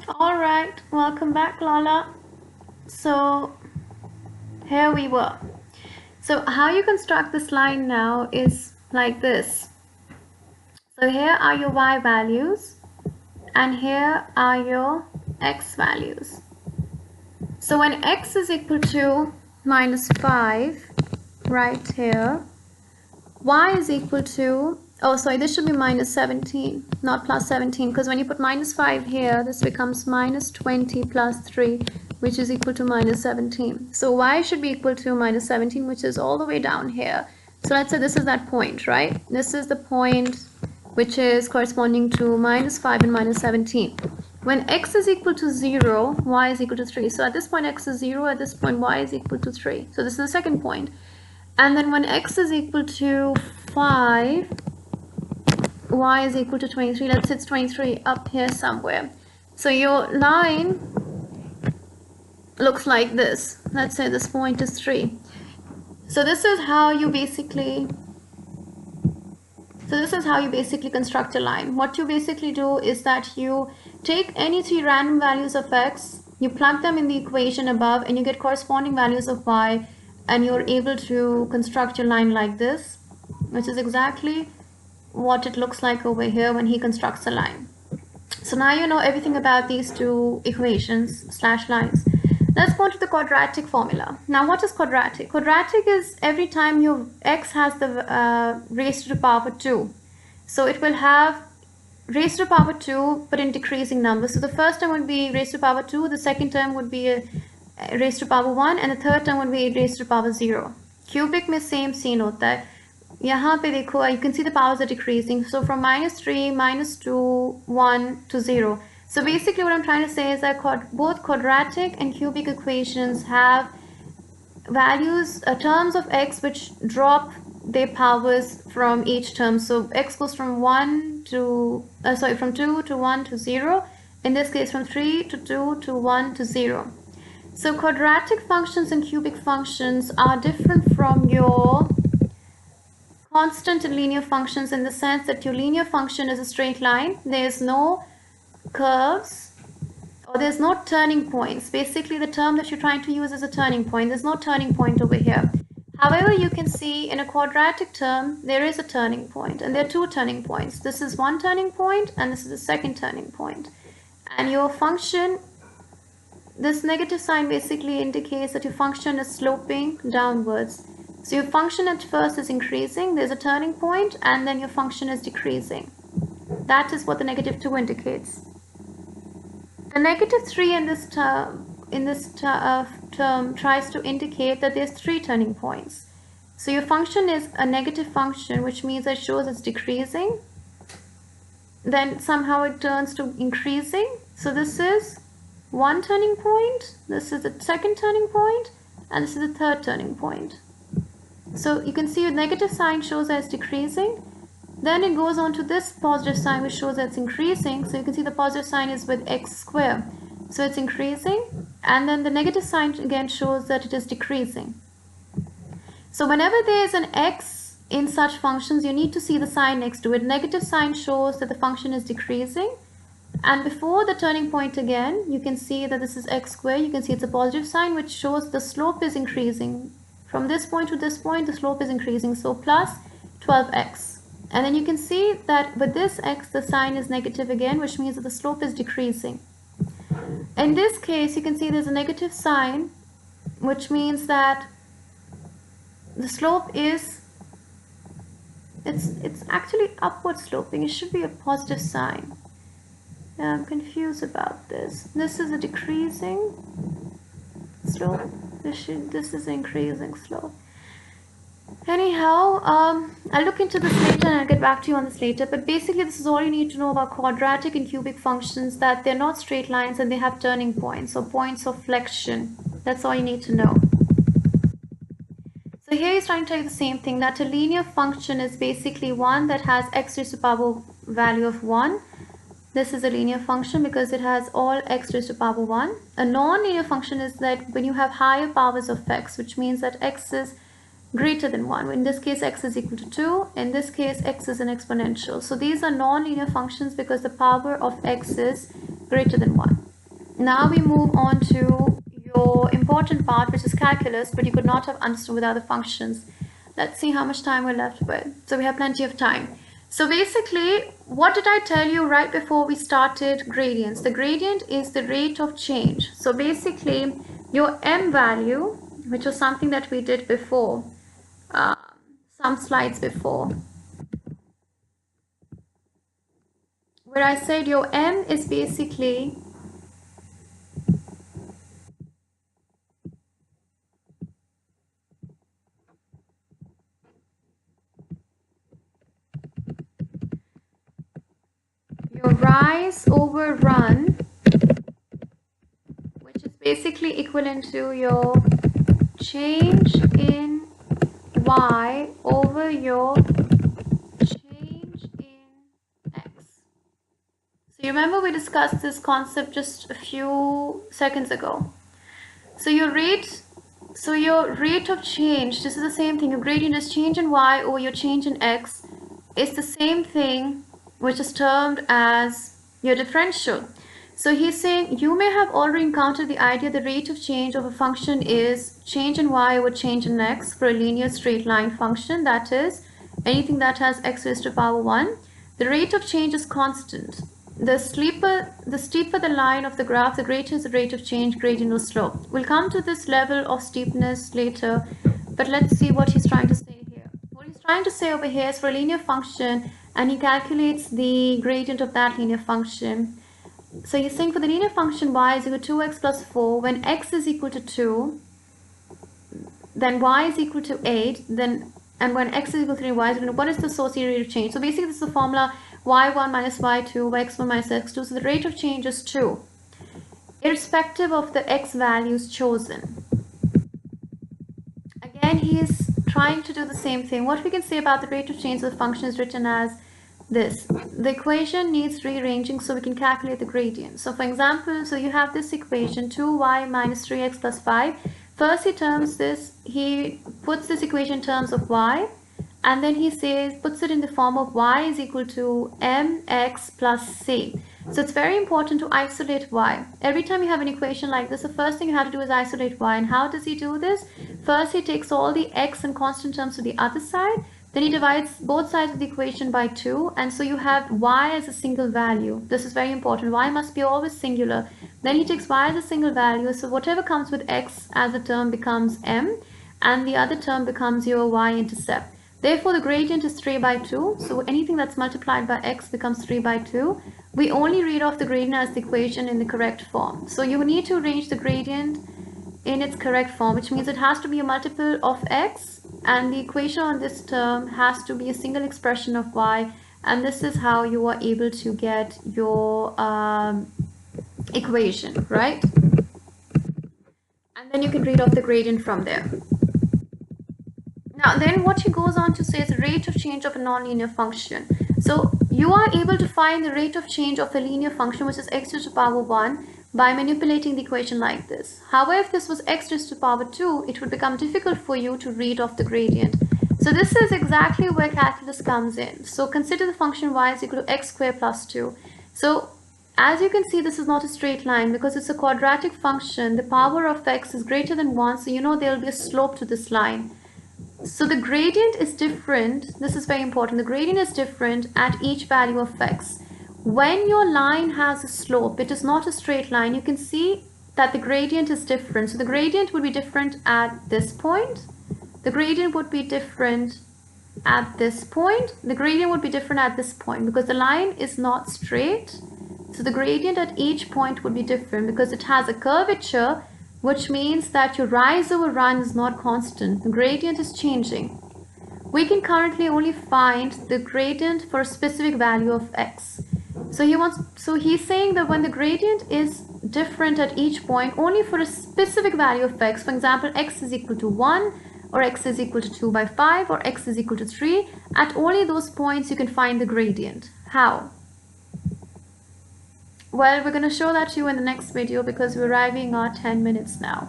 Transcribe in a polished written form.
All right, welcome back, Lala. So here we were. So how you construct this line now is like this. So here are your y values and here are your x values. So when x is equal to minus 5 right here, y is equal to, oh sorry, this should be minus 17, not plus 17, because when you put minus 5 here, this becomes minus 20 plus 3, which is equal to minus 17. So y should be equal to minus 17, which is all the way down here. So let's say this is that point, right? This is the point which is corresponding to minus 5 and minus 17. When x is equal to 0, y is equal to 3. So at this point x is 0, at this point y is equal to 3. So this is the second point. And then when x is equal to 5, y is equal to 23. Let's say it's 23 up here somewhere. So your line looks like this. Let's say this point is 3. So this is how you basically construct a line. What you basically do is that you take any three random values of x, you plug them in the equation above, and you get corresponding values of y, and you're able to construct your line like this, which is exactly what it looks like over here when he constructs a line. So now you know everything about these two equations slash lines. Let's go to the quadratic formula. Now what is quadratic? Quadratic is every time your x has the raised to the power 2. So it will have raised to the power 2 but in decreasing numbers. So the first term would be raised to the power 2, the second term would be raised to power 1, and the third term would be raised to power 0. Cubic में same scene होता है. यहाँ पे देखो, you can see the powers are decreasing. So from minus 3, minus 2, 1 to 0. So basically what I'm trying to say is that both quadratic and cubic equations have values, terms of x which drop their powers from each term. So x goes from 1 to, from 2 to 1 to 0. In this case from 3 to 2 to 1 to 0. So quadratic functions and cubic functions are different from your constant and linear functions in the sense that your linear function is a straight line. There's no curves or there's no turning points. Basically the term that you're trying to use is a turning point. There's no turning point over here. However, you can see in a quadratic term there is a turning point, and there are two turning points. This is one turning point and this is the second turning point. And your function, this negative sign basically indicates that your function is sloping downwards. So your function at first is increasing, there's a turning point, and then your function is decreasing. That is what the negative 2 indicates. The negative 3 in this term tries to indicate that there's 3 turning points. So your function is a negative function, which means it shows it's decreasing. Then somehow it turns to increasing. So this is one turning point, this is the second turning point, and this is the third turning point. So you can see your negative sign shows that it's decreasing. Then it goes on to this positive sign which shows that it's increasing. So you can see the positive sign is with x squared. So it's increasing. And then the negative sign again shows that it is decreasing. So whenever there is an x in such functions, you need to see the sign next to it. Negative sign shows that the function is decreasing. And before the turning point again, you can see that this is x squared. You can see it's a positive sign which shows the slope is increasing. From this point to this point, the slope is increasing. So plus 12x. And then you can see that with this x, the sign is negative again, which means that the slope is decreasing. In this case, you can see there's a negative sign, which means that the slope is, it's actually upward sloping. It should be a positive sign. I'm confused about this. This is a decreasing slope. This is increasing slope. Anyhow, I'll look into this later and I'll get back to you on this later. But basically, this is all you need to know about quadratic and cubic functions, that they're not straight lines and they have turning points or points of flexion. That's all you need to know. So here he's trying to tell you the same thing, that a linear function is basically one that has x raised to the power value of 1. This is a linear function because it has all x raised to the power 1. A non-linear function is that when you have higher powers of x, which means that x is greater than 1. In this case, x is equal to 2. In this case, x is an exponential. So these are non-linear functions because the power of x is greater than 1. Now we move on to your important part, which is calculus, but you could not have understood without the functions. Let's see how much time we're left with. So we have plenty of time. So basically, what did I tell you right before we started gradients? The gradient is the rate of change. So basically, your m value, which was something that we did before, some slides before, where I said your m is basically your rise over run, which is basically equivalent to your change in y over your change in x. So you remember we discussed this concept just a few seconds ago. So your rate of change, this is the same thing. Your gradient is change in y over your change in x, is the same thing, which is termed as your differential. So he's saying you may have already encountered the idea the rate of change of a function is change in y over change in x for a linear straight line function, that is anything that has x raised to power 1. The rate of change is constant. The steeper the line of the graph, the greater is the rate of change, gradient or slope. We'll come to this level of steepness later, but let's see what he's trying to say here. What he's trying to say over here is for a linear function, and he calculates the gradient of that linear function. So he's saying for the linear function y is equal to 2x plus 4, when x is equal to 2, then y is equal to 8, and when x is equal to 3, y is equal to, what is the associated rate of change? So basically this is the formula y1 minus y2, x1 minus x2, so the rate of change is 2, irrespective of the x values chosen. Again, he is trying to do the same thing. What we can say about the rate of change of the function is written as this. The equation needs rearranging so we can calculate the gradient. So for example, so you have this equation 2y minus 3x plus 5. First he puts this equation in terms of y, and then he puts it in the form of y is equal to mx plus c. So it's very important to isolate y. Every time you have an equation like this, the first thing you have to do is isolate y. And how does he do this? First, he takes all the x and constant terms to the other side. Then he divides both sides of the equation by 2. And so you have y as a single value. This is very important. Y must be always singular. Then he takes y as a single value. So whatever comes with x as a term becomes m. And the other term becomes your y-intercept. Therefore, the gradient is 3 by 2. So anything that's multiplied by x becomes 3 by 2. We only read off the gradient as the equation in the correct form. So you need to arrange the gradient in its correct form, which means it has to be a multiple of x, and the equation on this term has to be a single expression of y, and this is how you are able to get your equation, right? And then you can read off the gradient from there. Now then what he goes on to say is the rate of change of a nonlinear function. So you are able to find the rate of change of a linear function, which is x to the power 1, by manipulating the equation like this. However, if this was x raised to the power 2, it would become difficult for you to read off the gradient. So this is exactly where calculus comes in. So consider the function y is equal to x squared plus 2. So as you can see, this is not a straight line because it's a quadratic function. The power of x is greater than 1, so you know there will be a slope to this line. So the gradient is different. This is very important. The gradient is different at each value of x. When your line has a slope, it is not a straight line. You can see that the gradient is different. So the gradient would be different at this point. The gradient would be different at this point. The gradient would be different at this point because the line is not straight. So the gradient at each point would be different because it has a curvature, which means that your rise over run is not constant. The gradient is changing. We can currently only find the gradient for a specific value of x. So he's saying that when the gradient is different at each point, only for a specific value of x, for example, x is equal to 1, or x is equal to 2 by 5, or x is equal to 3, at only those points you can find the gradient. How? Well, we're going to show that to you in the next video because we're arriving at 10 minutes now.